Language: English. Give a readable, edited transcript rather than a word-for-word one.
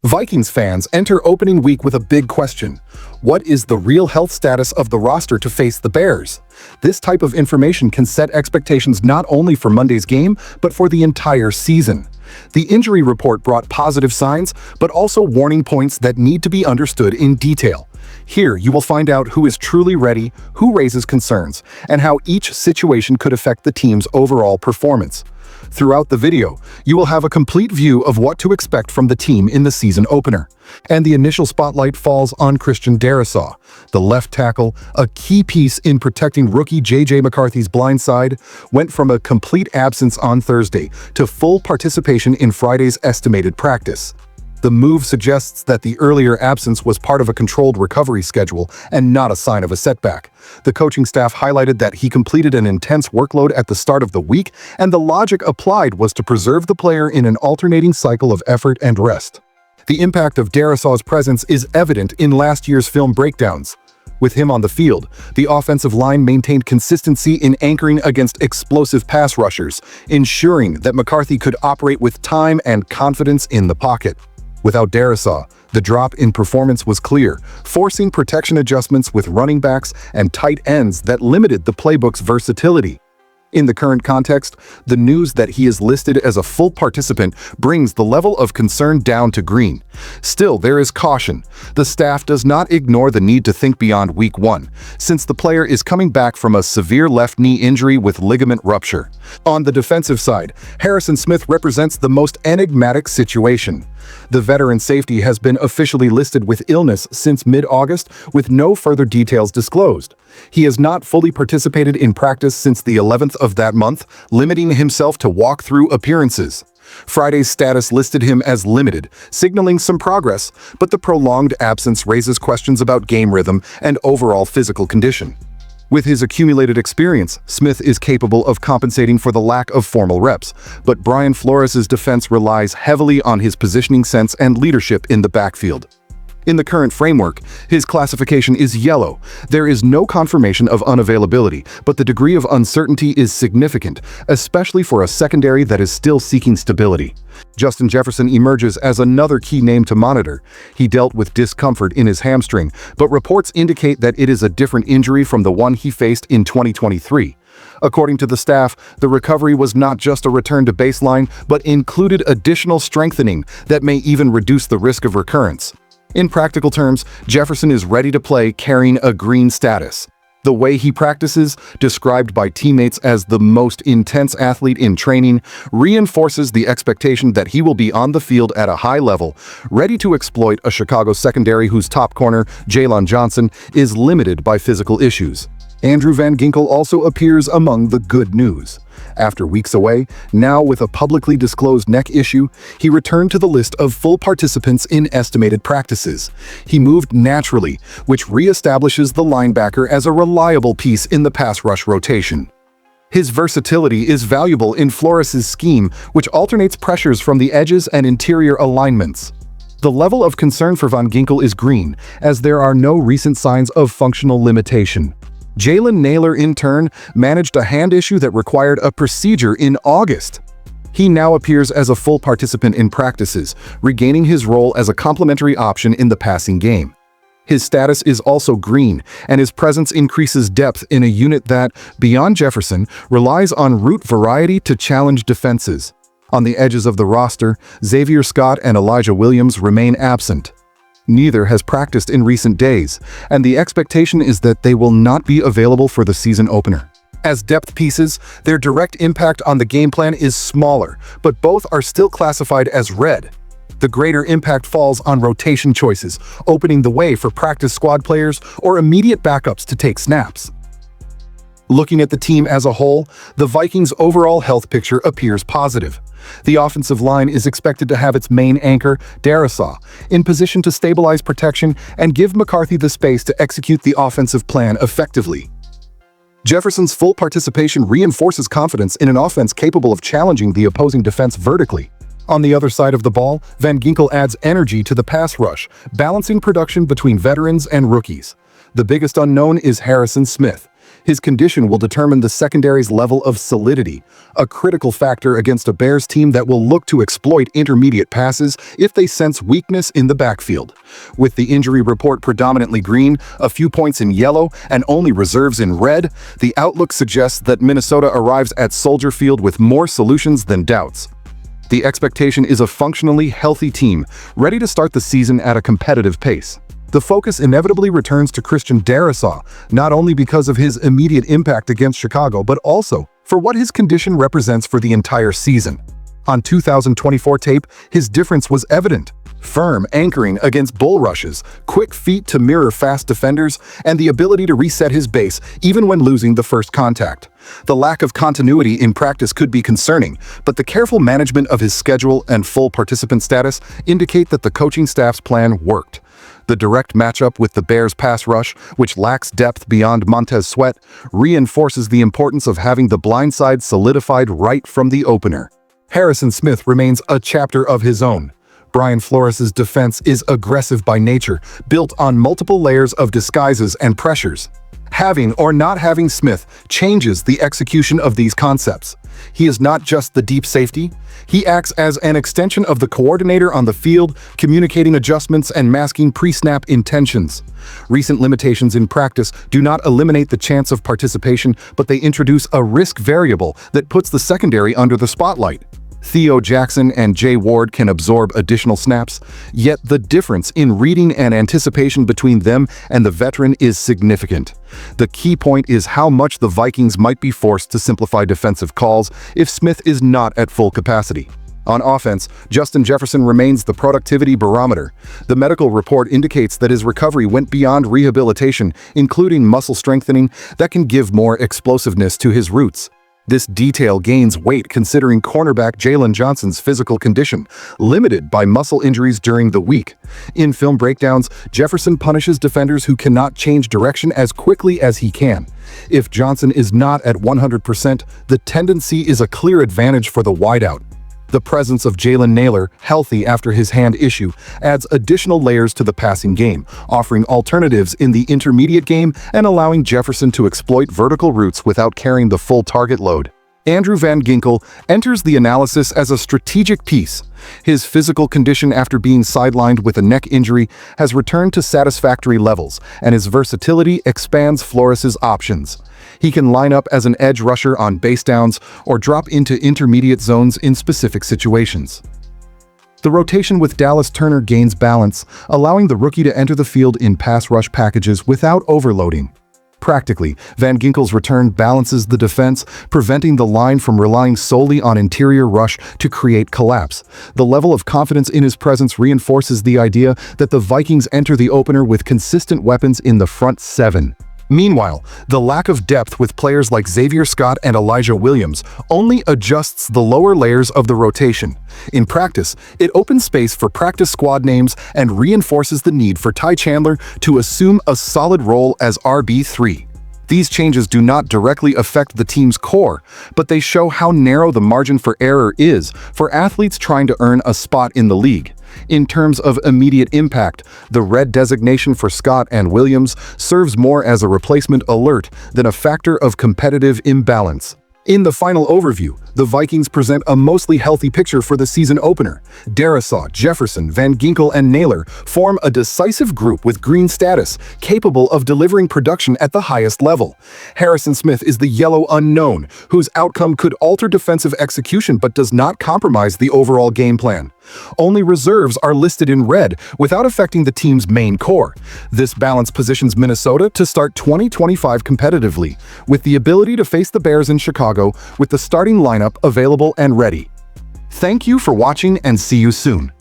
Vikings fans enter opening week with a big question. What is the real health status of the roster to face the Bears? This type of information can set expectations not only for Monday's game, but for the entire season. The injury report brought positive signs, but also warning points that need to be understood in detail. Here, you will find out who is truly ready, who raises concerns, and how each situation could affect the team's overall performance. Throughout the video, you will have a complete view of what to expect from the team in the season opener. And the initial spotlight falls on Darrisaw, the left tackle, a key piece in protecting rookie J.J. McCarthy's blind side, went from a complete absence on Thursday to full participation in Friday's estimated practice. The move suggests that the earlier absence was part of a controlled recovery schedule and not a sign of a setback. The coaching staff highlighted that he completed an intense workload at the start of the week, and the logic applied was to preserve the player in an alternating cycle of effort and rest. The impact of Darrisaw's presence is evident in last year's film breakdowns. With him on the field, the offensive line maintained consistency in anchoring against explosive pass rushers, ensuring that McCarthy could operate with time and confidence in the pocket. Without Darrisaw, the drop in performance was clear, forcing protection adjustments with running backs and tight ends that limited the playbook's versatility. In the current context, the news that he is listed as a full participant brings the level of concern down to green. Still, there is caution. The staff does not ignore the need to think beyond week 1, since the player is coming back from a severe left knee injury with ligament rupture. On the defensive side, Harrison Smith represents the most enigmatic situation. The veteran safety has been officially listed with illness since mid-August, with no further details disclosed. He has not fully participated in practice since the 11th of that month, limiting himself to walk-through appearances. Friday's status listed him as limited, signaling some progress, but the prolonged absence raises questions about game rhythm and overall physical condition. With his accumulated experience, Smith is capable of compensating for the lack of formal reps, but Brian Flores' defense relies heavily on his positioning sense and leadership in the backfield. In the current framework, his classification is yellow. There is no confirmation of unavailability, but the degree of uncertainty is significant, especially for a secondary that is still seeking stability. Justin Jefferson emerges as another key name to monitor. He dealt with discomfort in his hamstring, but reports indicate that it is a different injury from the one he faced in 2023. According to the staff, the recovery was not just a return to baseline, but included additional strengthening that may even reduce the risk of recurrence. In practical terms, Jefferson is ready to play carrying a green status. The way he practices, described by teammates as the most intense athlete in training, reinforces the expectation that he will be on the field at a high level, ready to exploit a Chicago secondary whose top corner, Jaylon Johnson, is limited by physical issues. Andrew Van Ginkel also appears among the good news. After weeks away, now with a publicly disclosed neck issue, he returned to the list of full participants in estimated practices. He moved naturally, which reestablishes the linebacker as a reliable piece in the pass rush rotation. His versatility is valuable in Flores' scheme, which alternates pressures from the edges and interior alignments. The level of concern for Van Ginkel is green, as there are no recent signs of functional limitation. Jalen Naylor, in turn, managed a hand issue that required a procedure in August. He now appears as a full participant in practices, regaining his role as a complementary option in the passing game. His status is also green, and his presence increases depth in a unit that, beyond Jefferson, relies on route variety to challenge defenses. On the edges of the roster, Xavier Scott and Elijah Williams remain absent. Neither has practiced in recent days, and the expectation is that they will not be available for the season opener. As depth pieces, their direct impact on the game plan is smaller, but both are still classified as red. The greater impact falls on rotation choices, opening the way for practice squad players or immediate backups to take snaps. Looking at the team as a whole, the Vikings' overall health picture appears positive. The offensive line is expected to have its main anchor, Darrisaw, in position to stabilize protection and give McCarthy the space to execute the offensive plan effectively. Jefferson's full participation reinforces confidence in an offense capable of challenging the opposing defense vertically. On the other side of the ball, Van Ginkel adds energy to the pass rush, balancing production between veterans and rookies. The biggest unknown is Harrison Smith. His condition will determine the secondary's level of solidity, a critical factor against a Bears team that will look to exploit intermediate passes if they sense weakness in the backfield. With the injury report predominantly green, a few points in yellow, and only reserves in red, the outlook suggests that Minnesota arrives at Soldier Field with more solutions than doubts. The expectation is a functionally healthy team, ready to start the season at a competitive pace. The focus inevitably returns to Christian Darrisaw, not only because of his immediate impact against Chicago, but also for what his condition represents for the entire season. On 2024 tape, his difference was evident. Firm anchoring against bull rushes, quick feet to mirror fast defenders, and the ability to reset his base even when losing the first contact. The lack of continuity in practice could be concerning, but the careful management of his schedule and full participant status indicate that the coaching staff's plan worked. The direct matchup with the Bears' pass rush, which lacks depth beyond Montez Sweat, reinforces the importance of having the blind side solidified right from the opener. Harrison Smith remains a chapter of his own. Brian Flores' defense is aggressive by nature, built on multiple layers of disguises and pressures. Having or not having Smith changes the execution of these concepts. He is not just the deep safety, he acts as an extension of the coordinator on the field, communicating adjustments and masking pre-snap intentions. Recent limitations in practice do not eliminate the chance of participation, but they introduce a risk variable that puts the secondary under the spotlight. Theo Jackson and Jay Ward can absorb additional snaps, yet the difference in reading and anticipation between them and the veteran is significant. The key point is how much the Vikings might be forced to simplify defensive calls if Smith is not at full capacity. On offense, Justin Jefferson remains the productivity barometer. The medical report indicates that his recovery went beyond rehabilitation, including muscle strengthening that can give more explosiveness to his roots. This detail gains weight considering cornerback Jalen Johnson's physical condition, limited by muscle injuries during the week. In film breakdowns, Jefferson punishes defenders who cannot change direction as quickly as he can. If Johnson is not at 100%, the tendency is a clear advantage for the wideout. The presence of Jalen Nailor, healthy after his hand issue, adds additional layers to the passing game, offering alternatives in the intermediate game and allowing Jefferson to exploit vertical routes without carrying the full target load. Andrew Van Ginkel enters the analysis as a strategic piece. His physical condition after being sidelined with a neck injury has returned to satisfactory levels, and his versatility expands Flores' options. He can line up as an edge rusher on base downs or drop into intermediate zones in specific situations. The rotation with Dallas Turner gains balance, allowing the rookie to enter the field in pass rush packages without overloading. Practically, Van Ginkel's return balances the defense, preventing the line from relying solely on interior rush to create collapse. The level of confidence in his presence reinforces the idea that the Vikings enter the opener with consistent weapons in the front seven. Meanwhile, the lack of depth with players like Xavier Scott and Elijah Williams only adjusts the lower layers of the rotation. In practice, it opens space for practice squad names and reinforces the need for Ty Chandler to assume a solid role as RB3. These changes do not directly affect the team's core, but they show how narrow the margin for error is for athletes trying to earn a spot in the league. In terms of immediate impact, the red designation for Scott and Williams serves more as a replacement alert than a factor of competitive imbalance. In the final overview, the Vikings present a mostly healthy picture for the season opener. Darrisaw, Jefferson, Van Ginkel, and Nailor form a decisive group with green status, capable of delivering production at the highest level. Harrison Smith is the yellow unknown, whose outcome could alter defensive execution but does not compromise the overall game plan. Only reserves are listed in red without affecting the team's main core. This balance positions Minnesota to start 2025 competitively, with the ability to face the Bears in Chicago with the starting lineup available and ready. Thank you for watching and see you soon.